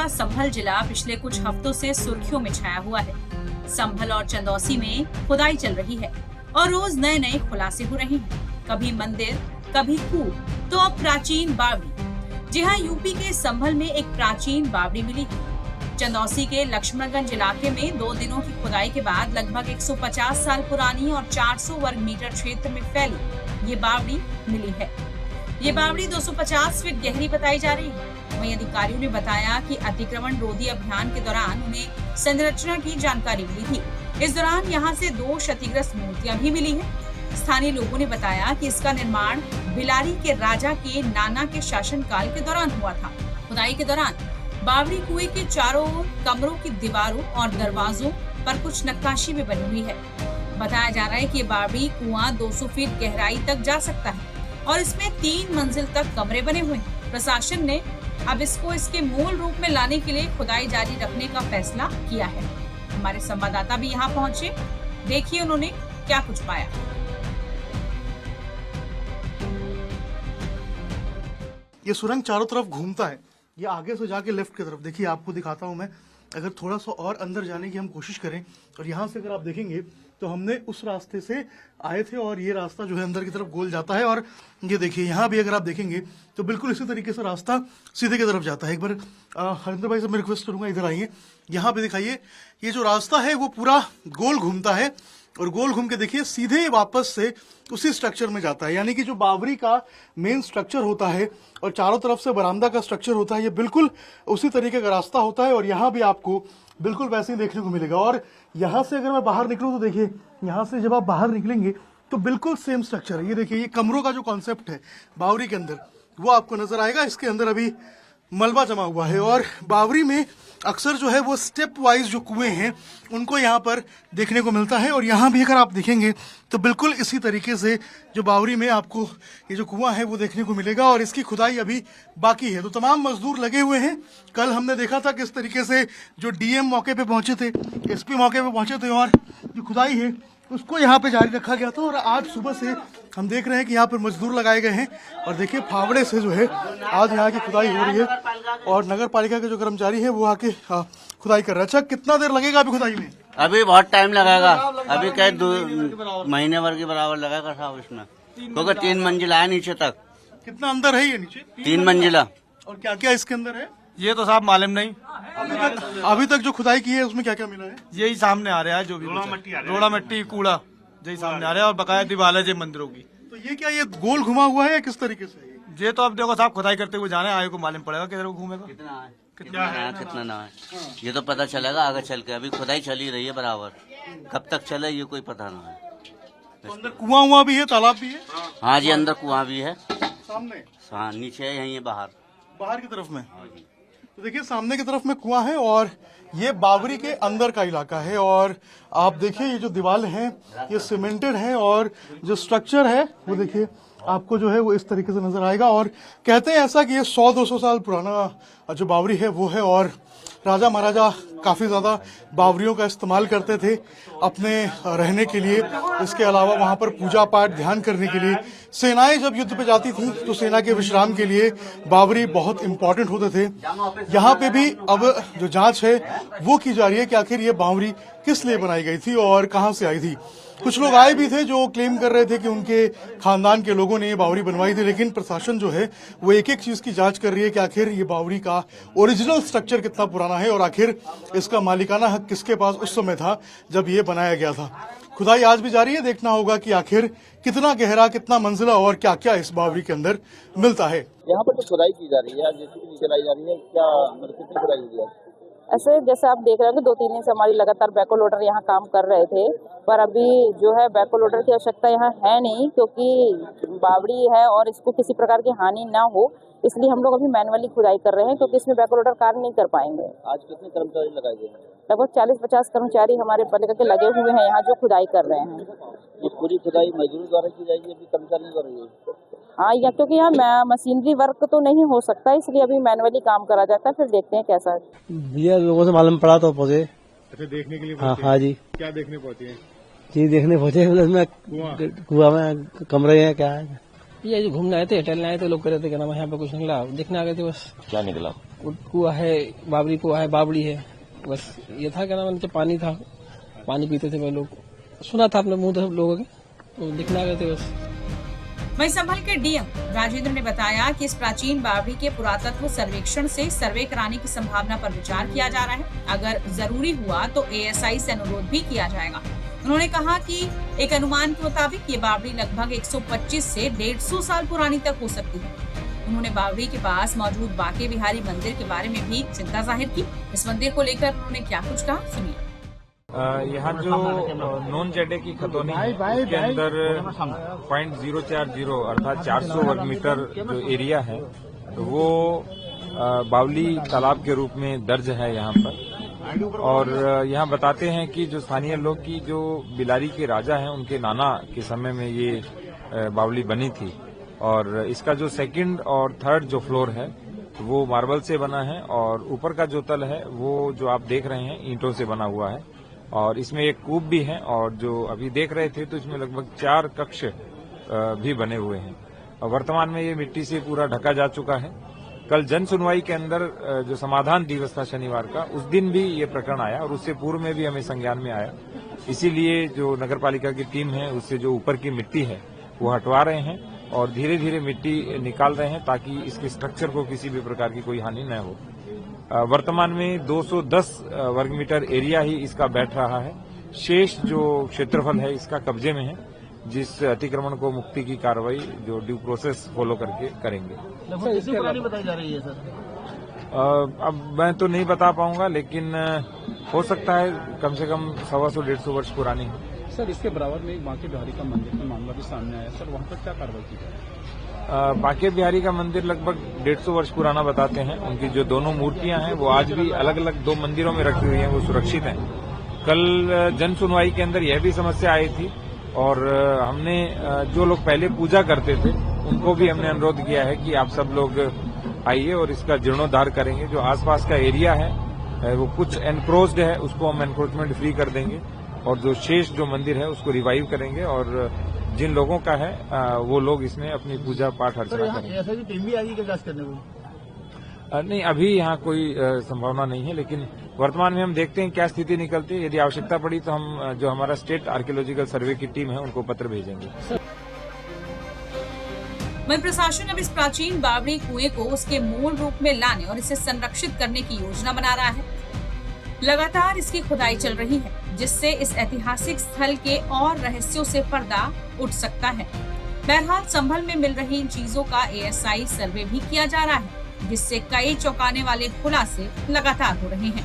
का संभल जिला पिछले कुछ हफ्तों से सुर्खियों में छाया हुआ है। संभल और चंदौसी में खुदाई चल रही है और रोज नए नए खुलासे हो रहे हैं। कभी मंदिर, कभी कुआं, तो अब प्राचीन बावड़ी। जी हाँ, यूपी के संभल में एक प्राचीन बावड़ी मिली है। चंदौसी के लक्ष्मणगंज इलाके में 2 दिनों की खुदाई के बाद लगभग 150 साल पुरानी और 400 वर्ग मीटर क्षेत्र में फैली ये बावड़ी मिली है। ये बावड़ी 250 फीट गहरी बताई जा रही है। वहीं अधिकारियों ने बताया कि अतिक्रमण रोधी अभियान के दौरान उन्हें संरचना की जानकारी मिली थी। इस दौरान यहाँ से 2 क्षतिग्रस्त मूर्तियां भी मिली है। स्थानीय लोगों ने बताया कि इसका निर्माण बिलारी के राजा के नाना के शासनकाल के दौरान हुआ था। खुदाई के दौरान बावड़ी कुएं के चारों ओर कमरों की दीवारों और दरवाजों पर कुछ नक्काशी भी बनी हुई है। बताया जा रहा है कि ये बावड़ी कुआं 200 फीट गहराई तक जा सकता है और इसमें 3 मंजिल तक कमरे बने हुए हैं। प्रशासन ने अब इसको इसके मूल रूप में लाने के लिए खुदाई जारी रखने का फैसला किया है। हमारे संवाददाता भी यहाँ पहुंचे, देखिए उन्होंने क्या कुछ पाया। ये सुरंग चारों तरफ घूमता है। ये आगे से जाके लेफ्ट की तरफ, देखिए आपको दिखाता हूं मैं। अगर थोड़ा सा और अंदर जाने की हम कोशिश करें और यहाँ से अगर आप देखेंगे तो हमने उस रास्ते से आए थे और ये रास्ता जो है अंदर की तरफ गोल जाता है। और ये देखिए यहाँ भी अगर आप देखेंगे तो बिल्कुल इसी तरीके से रास्ता सीधे की तरफ जाता है। एक बार हरिंदर भाई से मैं रिक्वेस्ट करूंगा, इधर आइए। यहाँ पे दिखाइए, ये जो रास्ता है वो पूरा गोल घूमता है और गोल घूम के देखिए सीधे वापस से उसी स्ट्रक्चर में जाता है। यानी कि जो बावड़ी का मेन स्ट्रक्चर होता है और चारों तरफ से बरामदा का स्ट्रक्चर होता है, ये बिल्कुल उसी तरीके का रास्ता होता है। और यहाँ भी आपको बिल्कुल वैसे ही देखने को मिलेगा। और यहाँ से अगर मैं बाहर निकलूँ तो देखिए, यहाँ से जब आप बाहर निकलेंगे तो बिल्कुल सेम स्ट्रक्चर है। ये देखिए, ये कमरों का जो कॉन्सेप्ट है बावड़ी के अंदर वो आपको नजर आएगा। इसके अंदर अभी मलबा जमा हुआ है और बावड़ी में अक्सर जो है वो स्टेप वाइज जो कुएं हैं उनको यहाँ पर देखने को मिलता है। और यहाँ भी अगर आप देखेंगे तो बिल्कुल इसी तरीके से जो बावड़ी में आपको ये जो कुआं है वो देखने को मिलेगा और इसकी खुदाई अभी बाकी है। तो तमाम मजदूर लगे हुए हैं। कल हमने देखा था किस तरीके से जो डीएम मौके पे पहुंचे थे, एसपी मौके पे पहुंचे थे और जो खुदाई है उसको यहाँ पे जारी रखा गया था। और आज सुबह से हम देख रहे हैं कि यहाँ पर मजदूर लगाए गए हैं और देखिए फावड़े से जो है आज यहाँ की खुदाई हो रही है और नगर पालिका के जो कर्मचारी है वो आके खुदाई कर रहे हैं। अच्छा, कितना देर लगेगा अभी खुदाई में? अभी बहुत टाइम लगेगा। अभी कई 2 महीने भर के बराबर लगेगा साहब इसमें, क्योंकि 3 मंजिला है नीचे तक। कितना अंदर है ये नीचे? 3 मंजिला। और क्या क्या इसके अंदर है ये तो साहब मालूम नहीं। अभी तक जो खुदाई की है उसमें क्या क्या मिला है? यही सामने आ रहा है, जो भी रोड़ा मट्टी कूड़ा यही सामने आ रहा है और बकाया दीवार है मंदिरों की। तो ये क्या, ये गोल घुमा हुआ है या किस तरीके से? ये तो अब देखो साहब, खुदाई करते हुए जाने आए को मालूम पड़ेगा किधर को घूमेगा, कितना ना है ये तो पता चलेगा आगे चल के। अभी खुदाई चल ही रही है बराबर, कब तक चले ये कोई पता ना है। तो अंदर कुआं हुआ भी है, तालाब भी है? हाँ जी, अंदर कुआं भी है। सामने? हाँ, नीचे है, यहीं है बाहर की तरफ में। तो देखिए सामने की तरफ में कुआं है और ये बावड़ी के अंदर का इलाका है। और आप देखिए ये जो दीवार है ये सीमेंटेड है और जो स्ट्रक्चर है वो देखिए आपको जो है वो इस तरीके से नजर आएगा। और कहते हैं ऐसा कि ये 100-200 साल पुराना जो बावड़ी है वो है और राजा महाराजा काफी ज्यादा बावड़ियों का इस्तेमाल करते थे अपने रहने के लिए। इसके अलावा वहां पर पूजा पाठ ध्यान करने के लिए सेनाएं जब युद्ध पे जाती थी तो सेना के विश्राम के लिए बावड़ी बहुत इंपॉर्टेंट होते थे। यहाँ पे भी अब जो जांच है वो की जा रही है कि आखिर ये बावड़ी किस लिए बनाई गई थी और कहां से आई थी। कुछ लोग आए भी थे जो क्लेम कर रहे थे कि उनके खानदान के लोगों ने ये बावड़ी बनवाई थी, लेकिन प्रशासन जो है वो एक एक चीज की जांच कर रही है कि आखिर ये बावड़ी का ओरिजिनल स्ट्रक्चर कितना पुराना है और आखिर इसका मालिकाना हक किसके पास उस समय था जब ये बनाया गया था। खुदाई आज भी जारी है, देखना होगा कि आखिर कितना गहरा, कितना मंजिला और क्या क्या इस बावड़ी के अंदर मिलता है। यहाँ पर तो खुदाई की जा रही है, जेसीबी चलाई जा रही है, क्या मतलब कितनी खुदाई हुई है? ऐसे जैसे आप देख रहे हैं कि 2-3 दिन से हमारी लगातार बैको लोडर यहाँ काम कर रहे थे, पर अभी जो है बैको लोडर की आवश्यकता यहाँ है नहीं, क्योंकि बावड़ी है और इसको किसी प्रकार की हानि ना हो, इसलिए हम लोग अभी मैनुअली खुदाई कर रहे हैं, क्योंकि इसमें बैको लोडर कार्य नहीं कर पाएंगे। आज कितने कर्मचारी लगाए गए हैं? लगभग 40-50 कर्मचारी हमारे पालिका के लगे हुए हैं यहाँ जो खुदाई कर रहे हैं। ये पूरी खुदाई मजदूर द्वारा की जाएगी, अभी कर्मचारी कर रही है? हाँ, या क्योंकि यहाँ मशीनरी वर्क तो नहीं हो सकता, इसलिए अभी मैनुअली काम करा जाता है, फिर देखते हैं कैसा है। भैया लोगों से मालूम पड़ा तो पहुंचे। अच्छा, देखने के लिए? हाँ जी। क्या देखने पहुंचे हैं? जी देखने पहुंचे, कुआं में कमरे हैं क्या है। ये जो घूमने आए थे, टहलने आए थे, लोग कह रहे थे क्या नाम है यहाँ पे कुछ निकला, देखने आ गए थे बस। क्या निकला? कुआ है, बाबरी कुआ है, बावड़ी है, बस ये था। क्या नाम, नीचे पानी था, पानी पीते थे वह लोग। सुना था अपने मुंह से लोगों के, तो दिखना गए थे बस। वहीं संभल के डीएम राजेंद्र ने बताया कि इस प्राचीन बावड़ी के पुरातत्व सर्वेक्षण से सर्वे कराने की संभावना पर विचार किया जा रहा है। अगर जरूरी हुआ तो एएसआई से अनुरोध भी किया जाएगा। उन्होंने कहा कि एक अनुमान के मुताबिक ये बावड़ी लगभग 125 से 150 साल पुरानी तक हो सकती है। उन्होंने बावड़ी के पास मौजूद बांके बिहारी मंदिर के बारे में भी चिंता जाहिर की। इस मंदिर को लेकर उन्होंने क्या कुछ कहा, सुनिए। यहाँ जो नॉन जेडे की खतौनी है उसके अंदर 0.040 अर्थात 400 वर्ग मीटर जो एरिया है वो बावली तालाब के रूप में दर्ज है यहाँ पर। और यहाँ बताते हैं कि जो स्थानीय लोग की जो बिलारी के राजा हैं उनके नाना के समय में ये बावली बनी थी। और इसका जो सेकंड और थर्ड जो फ्लोर है वो मार्बल से बना है और ऊपर का जो तल है वो जो आप देख रहे हैं ईंटों से बना हुआ है। और इसमें एक कूप भी है और जो अभी देख रहे थे तो इसमें लगभग 4 कक्ष भी बने हुए हैं। और वर्तमान में ये मिट्टी से पूरा ढका जा चुका है। कल जन सुनवाई के अंदर जो समाधान दिवस था शनिवार का, उस दिन भी ये प्रकरण आया और उससे पूर्व में भी हमें संज्ञान में आया। इसीलिए जो नगरपालिका की टीम है उससे जो ऊपर की मिट्टी है वो हटवा रहे हैं और धीरे धीरे मिट्टी निकाल रहे हैं ताकि इसके स्ट्रक्चर को किसी भी प्रकार की कोई हानि न हो। वर्तमान में 210 वर्ग मीटर एरिया ही इसका बैठ रहा है। शेष जो क्षेत्रफल है इसका कब्जे में है, जिस अतिक्रमण को मुक्ति की कार्रवाई जो ड्यू प्रोसेस फॉलो करके करेंगे। कितनी पुरानी बताई जा रही है सर? अब मैं तो नहीं बता पाऊंगा, लेकिन हो सकता है कम से कम 125-150 वर्ष पुरानी है। सर, इसके बराबर में एक बांके बिहारी का मंदिर का मामला भी सामने आया सर, वहाँ पर क्या कार्रवाई की जाए? बांके बिहारी का मंदिर लगभग 150 वर्ष पुराना बताते हैं। उनकी जो दोनों मूर्तियां हैं वो आज भी अलग अलग 2 मंदिरों में रखी हुई हैं, वो सुरक्षित हैं। कल जन सुनवाई के अंदर यह भी समस्या आई थी और हमने जो लोग पहले पूजा करते थे उनको भी हमने अनुरोध किया है कि आप सब लोग आइए और इसका जीर्णोद्धार करेंगे। जो आसपास का एरिया है वो कुछ एनक्रोच्ड है, उसको हम एनक्रोचमेंट फ्री कर देंगे और जो शेष जो मंदिर है उसको रिवाइव करेंगे और जिन लोगों का है वो लोग इसमें अपनी पूजा पाठ अर्चना करेंगे। ऐसा की टीम भी आएगी क्या जांच करने को? नहीं, अभी यहाँ कोई संभावना नहीं है, लेकिन वर्तमान में हम देखते हैं क्या स्थिति निकलती है। यदि आवश्यकता पड़ी तो हम जो हमारा स्टेट आर्कियोलॉजिकल सर्वे की टीम है उनको पत्र भेजेंगे। वहीं प्रशासन अब इस प्राचीन बावड़ी कुएं को उसके मूल रूप में लाने और इसे संरक्षित करने की योजना बना रहा है। लगातार इसकी खुदाई चल रही है, जिससे इस ऐतिहासिक स्थल के और रहस्यों से पर्दा उठ सकता है। बहरहाल संभल में मिल रही इन चीजों का एएसआई सर्वे भी किया जा रहा है, जिससे कई चौंकाने वाले खुलासे लगातार हो रहे हैं।